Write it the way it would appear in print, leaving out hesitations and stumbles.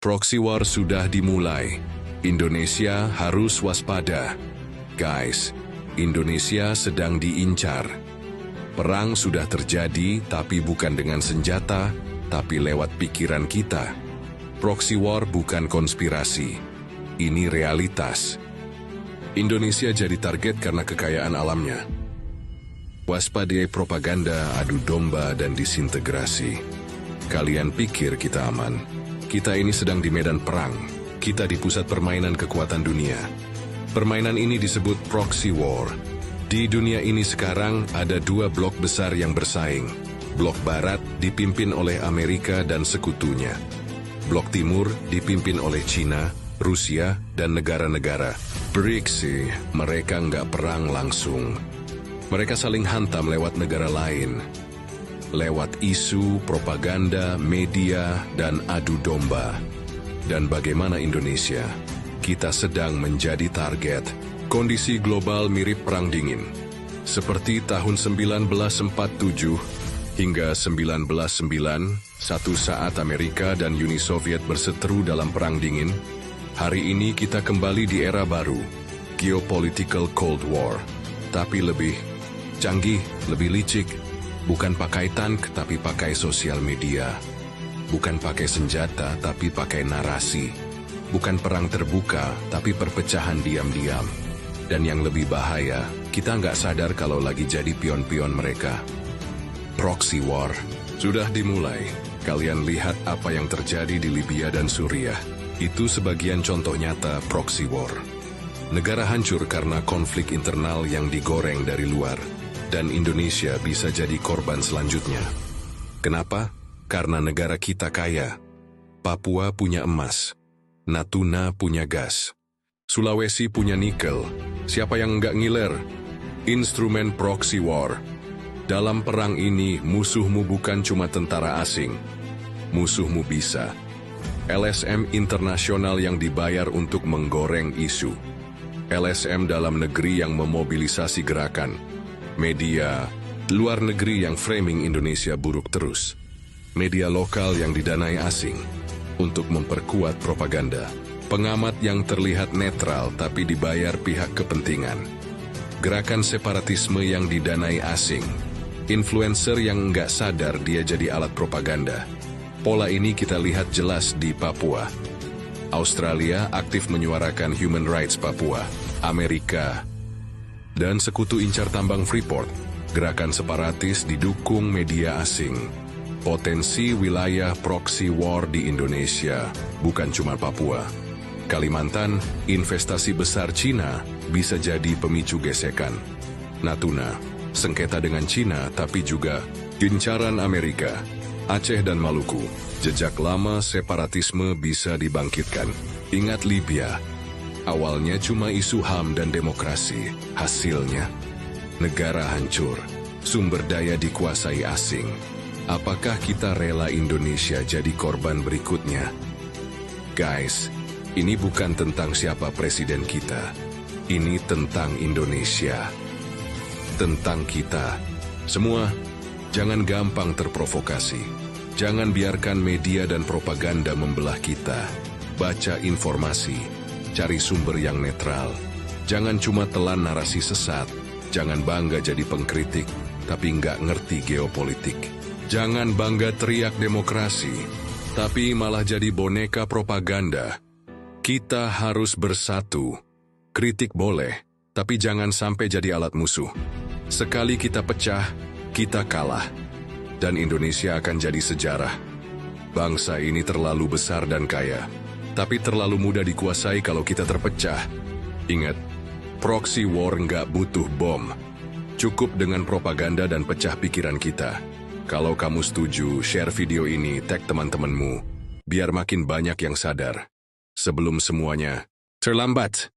Proxy war sudah dimulai. Indonesia harus waspada. Guys, Indonesia sedang diincar. Perang sudah terjadi, tapi bukan dengan senjata, tapi lewat pikiran kita. Proxy war bukan konspirasi. Ini realitas. Indonesia jadi target karena kekayaan alamnya. Waspadai propaganda, adu domba, dan disintegrasi. Kalian pikir kita aman? Kita ini sedang di medan perang. Kita di pusat permainan kekuatan dunia. Permainan ini disebut proxy war. Di dunia ini sekarang ada dua blok besar yang bersaing. Blok Barat dipimpin oleh Amerika dan sekutunya. Blok Timur dipimpin oleh China, Rusia, dan negara-negara BRICS. Mereka nggak perang langsung. Mereka saling hantam lewat negara lain. Lewat isu, propaganda, media, dan adu domba. Dan bagaimana Indonesia? Kita sedang menjadi target. Kondisi global mirip perang dingin. Seperti tahun 1947 hingga 1991, satu saat Amerika dan Uni Soviet berseteru dalam perang dingin. Hari ini kita kembali di era baru, geopolitical Cold War. Tapi lebih canggih, lebih licik. Bukan pakai tank, tapi pakai sosial media. Bukan pakai senjata, tapi pakai narasi. Bukan perang terbuka, tapi perpecahan diam-diam. Dan yang lebih bahaya, kita nggak sadar kalau lagi jadi pion-pion mereka. Proxy war sudah dimulai. Kalian lihat apa yang terjadi di Libya dan Suriah. Itu sebagian contoh nyata proxy war. Negara hancur karena konflik internal yang digoreng dari luar. Dan Indonesia bisa jadi korban selanjutnya. Kenapa? Karena negara kita kaya. Papua punya emas. Natuna punya gas. Sulawesi punya nikel. Siapa yang nggak ngiler? Instrumen proxy war. Dalam perang ini, musuhmu bukan cuma tentara asing. Musuhmu bisa LSM internasional yang dibayar untuk menggoreng isu. LSM dalam negeri yang memobilisasi gerakan. Media luar negeri yang framing Indonesia buruk terus. Media lokal yang didanai asing untuk memperkuat propaganda. Pengamat yang terlihat netral tapi dibayar pihak kepentingan. Gerakan separatisme yang didanai asing. Influencer yang nggak sadar dia jadi alat propaganda. Pola ini kita lihat jelas di Papua. Australia aktif menyuarakan human rights Papua. Amerika dan sekutu incar tambang Freeport, gerakan separatis didukung media asing. Potensi wilayah proxy war di Indonesia, bukan cuma Papua. Kalimantan, investasi besar Cina bisa jadi pemicu gesekan. Natuna, sengketa dengan Cina tapi juga incaran Amerika. Aceh dan Maluku, jejak lama separatisme bisa dibangkitkan. Ingat Libya. Awalnya cuma isu HAM dan demokrasi. Hasilnya, negara hancur. Sumber daya dikuasai asing. Apakah kita rela Indonesia jadi korban berikutnya? Guys, ini bukan tentang siapa presiden kita. Ini tentang Indonesia. Tentang kita. Semua, jangan gampang terprovokasi. Jangan biarkan media dan propaganda membelah kita. Baca informasi. Cari sumber yang netral. Jangan cuma telan narasi sesat. Jangan bangga jadi pengkritik, tapi nggak ngerti geopolitik. Jangan bangga teriak demokrasi, tapi malah jadi boneka propaganda. Kita harus bersatu. Kritik boleh, tapi jangan sampai jadi alat musuh. Sekali kita pecah, kita kalah. Dan Indonesia akan jadi sejarah. Bangsa ini terlalu besar dan kaya. Tapi terlalu mudah dikuasai kalau kita terpecah. Ingat, proxy war nggak butuh bom. Cukup dengan propaganda dan pecah pikiran kita. Kalau kamu setuju, share video ini, tag teman-temanmu. Biar makin banyak yang sadar. Sebelum semuanya terlambat.